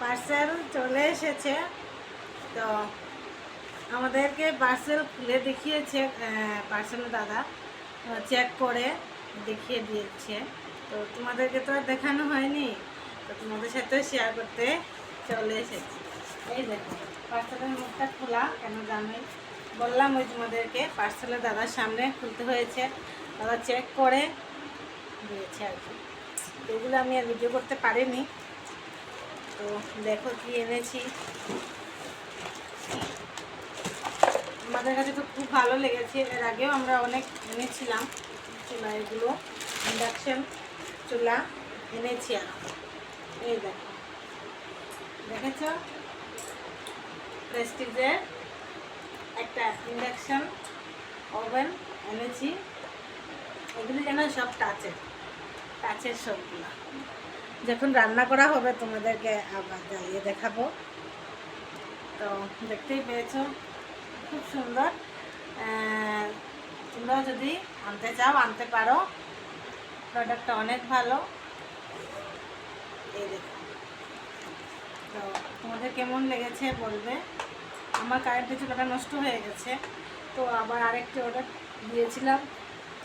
Parcel চলে এসেছে। তো আমাদেরকে পার্সেল খুলে দেখিয়েছে পার্সেল দাদা, চেক করে দেখিয়ে দিয়েছে। তো তোমাদেরকে তো আর দেখানো হয়নি, তো তোমাদের সাথে শেয়ার করতে চলে এসেছি। এই দেখো পার্সেলের মুখটা খোলা, কেন জানোই বললাম, ওই তোমাদেরকে পার্সেলের দাদার সামনে খুলতে হয়েছে, দাদা চেক করে দিয়েছে আর কি। এগুলো আমি আর ভিডিও করতে পারিনি। তো দেখো কি এনেছি। আমাদের কাছে তো খুব ভালো লেগেছে, এর আগেও আমরা অনেক এনেছিলাম চুলা, এগুলো ইন্ডাকশন চুলা এনেছি। আর এই দেখো, দেখেছ প্রেস্টিজের একটা ইন্ডাকশন ওভেন এনেছি। এগুলি যেন সব টাচের সবগুলো, যখন রান্না করা হবে তোমাদেরকে আবার জ্বালিয়ে দেখাবো। তো দেখতেই পেয়েছো খুব সুন্দর। তোমরাও যদি আনতে চাও আনতে পারো, প্রোডাক্টটা অনেক ভালো। এই দেখো, তো তোমাদের কেমন লেগেছে বলবে। আমার কারেন্টের চুলাটা নষ্ট হয়ে গেছে, তো আবার আরেকটি অর্ডার দিয়েছিলাম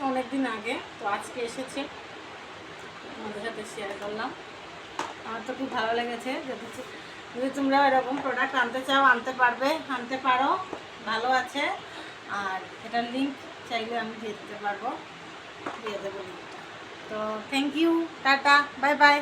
অনেক দিন আগে, তো আজকে এসেছে, তোমাদের সাথে শেয়ার করলাম। আমার তো খুব ভালো লেগেছে। যদি তোমরা এরকম প্রোডাক্ট আনতে চাও আনতে পারবে, আনতে পারো, ভালো আছে। আর এটার লিঙ্ক চাইলে আমি দিয়ে দিতে পারবো, দিয়ে দেবো লিঙ্কটা। তো thank you, tata, bye by.